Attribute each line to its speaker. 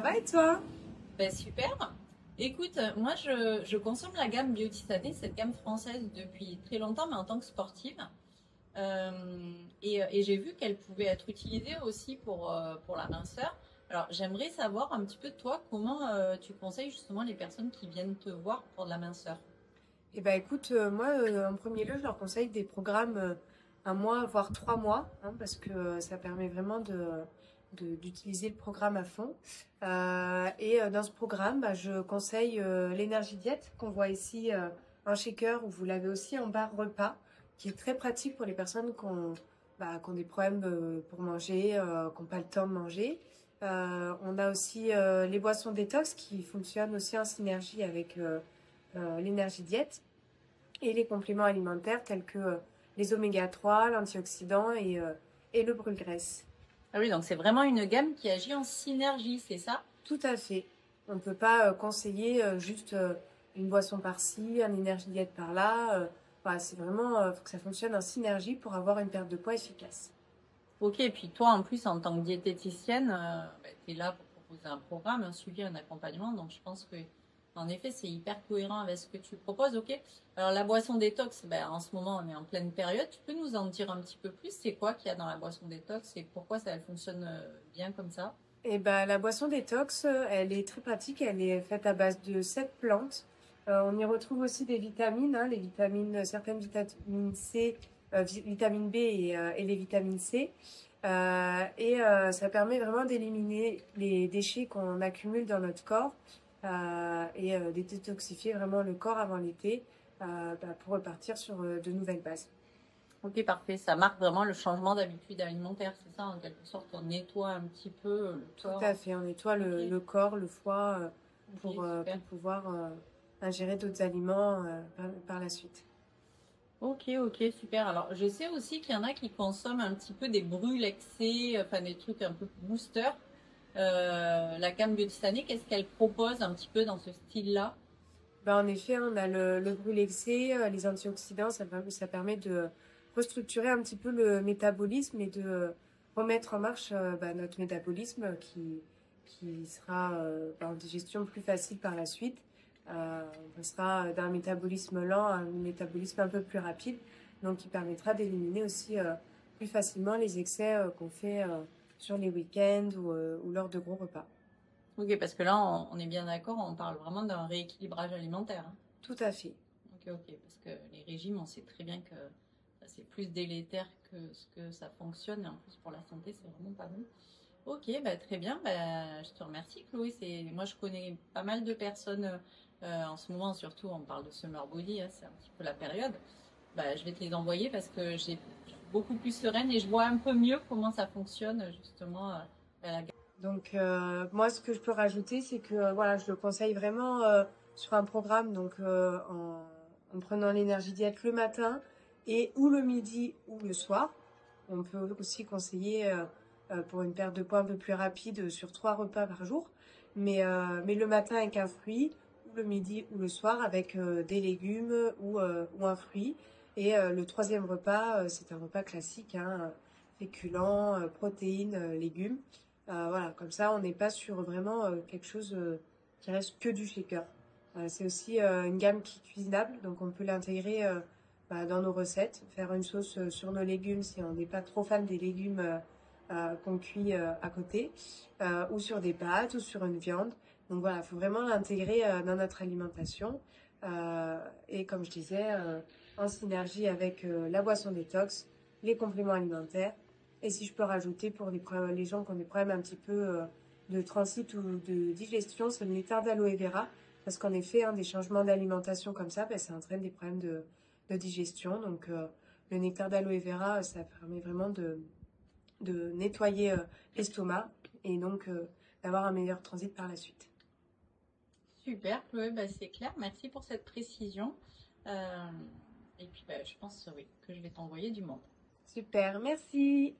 Speaker 1: va et toi?
Speaker 2: Ben, super. Écoute, moi je consomme la gamme Beauty Saté, cette gamme française depuis très longtemps, mais en tant que sportive. Et j'ai vu qu'elle pouvait être utilisée aussi pour la minceur. Alors j'aimerais savoir un petit peu de toi, comment tu conseilles justement les personnes qui viennent te voir pour de la minceur.
Speaker 1: Eh ben écoute, moi en premier lieu, je leur conseille des programmes un mois, voire 3 mois, hein, parce que ça permet vraiment d'utiliser le programme à fond. Dans ce programme, bah, je conseille l'énergie diète qu'on voit ici en shaker, ou vous l'avez aussi en barre repas, qui est très pratique pour les personnes qui ont des problèmes pour manger, qui n'ont pas le temps de manger. On a aussi les boissons détox qui fonctionnent aussi en synergie avec l'énergie diète et les compléments alimentaires tels que les oméga 3, l'antioxydant et le brûle-graisse.
Speaker 2: Ah oui, donc c'est vraiment une gamme qui agit en synergie, c'est ça?
Speaker 1: Tout à fait. On ne peut pas conseiller juste une boisson par-ci, un énergie diète par-là. Voilà, c'est vraiment, faut que ça fonctionne en synergie pour avoir une perte de poids efficace.
Speaker 2: Ok, et puis toi en plus en tant que diététicienne, tu es là pour proposer un programme, un suivi, un accompagnement, donc je pense que en effet c'est hyper cohérent avec ce que tu proposes. Ok, alors la boisson détox, en ce moment on est en pleine période, tu peux nous en dire un petit peu plus, c'est quoi qu'il y a dans la boisson détox et pourquoi ça elle fonctionne bien comme ça?
Speaker 1: Et ben, la boisson détox, elle est très pratique. Elle est faite à base de 7 plantes. On y retrouve aussi des vitamines, hein, les vitamines, certaines vitamines C, vitamine B et les vitamines C. Ça permet vraiment d'éliminer les déchets qu'on accumule dans notre corps de détoxifier vraiment le corps avant l'été pour repartir sur de nouvelles bases.
Speaker 2: Ok, parfait, ça marque vraiment le changement d'habitude alimentaire, c'est ça en quelque sorte, on nettoie un petit peu le
Speaker 1: Tout à
Speaker 2: corps.
Speaker 1: fait, on nettoie
Speaker 2: Ok,
Speaker 1: le corps, le foie
Speaker 2: ok, super.
Speaker 1: pour pouvoir ingérer d'autres aliments par la suite.
Speaker 2: Ok, ok, super. Alors, je sais aussi qu'il y en a qui consomment un petit peu des brûles excès, enfin des trucs un peu booster. La gamme Biotitanique, qu'est-ce qu'elle propose un petit peu dans ce style-là?
Speaker 1: En effet, on a le brûlexcé, les antioxydants, ça permet de restructurer un petit peu le métabolisme et de remettre en marche notre métabolisme qui sera en digestion plus facile par la suite. On passera d'un métabolisme lent à un métabolisme un peu plus rapide, donc qui permettra d'éliminer aussi plus facilement les excès qu'on fait sur les week-ends ou lors de gros repas.
Speaker 2: Ok, parce que là, on est bien d'accord, on parle vraiment d'un rééquilibrage alimentaire, hein.
Speaker 1: Tout à fait.
Speaker 2: Ok, ok, parce que les régimes, on sait très bien que c'est plus délétère que ce que ça fonctionne, et en plus pour la santé, c'est vraiment pas bon. Ok, très bien, je te remercie Chloé. Moi je connais pas mal de personnes en ce moment, surtout on parle de summer body, hein, c'est un petit peu la période. Je vais te les envoyer parce que j'ai beaucoup plus sereine et je vois un peu mieux comment ça fonctionne justement à la.
Speaker 1: Donc moi, ce que je peux rajouter, c'est que voilà, je le conseille vraiment sur un programme, donc en prenant l'énergie diète le matin et ou le midi ou le soir. On peut aussi conseiller pour une perte de poids un peu plus rapide sur 3 repas par jour, mais le matin avec un fruit, ou le midi ou le soir avec des légumes ou un fruit. Et le troisième repas, c'est un repas classique, hein, féculents, protéines, légumes. Voilà, comme ça, on n'est pas sur vraiment quelque chose qui reste que du shaker. C'est aussi une gamme qui est cuisinable, donc on peut l'intégrer dans nos recettes, faire une sauce sur nos légumes si on n'est pas trop fan des légumes qu'on cuit à côté, ou sur des pâtes ou sur une viande. Donc voilà, il faut vraiment l'intégrer dans notre alimentation. Et comme je disais, en synergie avec la boisson détox, les compléments alimentaires. Et si je peux rajouter pour les gens qui ont des problèmes un petit peu de transit ou de digestion, c'est le nectar d'aloe vera. Parce qu'en effet, des changements d'alimentation comme ça, ça entraîne des problèmes de digestion. Donc le nectar d'aloe vera, ça permet vraiment de nettoyer l'estomac et donc d'avoir un meilleur transit par la suite.
Speaker 2: Super Chloé, c'est clair, merci pour cette précision. Euh, et puis je pense oui, que je vais t'envoyer du monde.
Speaker 1: Super, merci.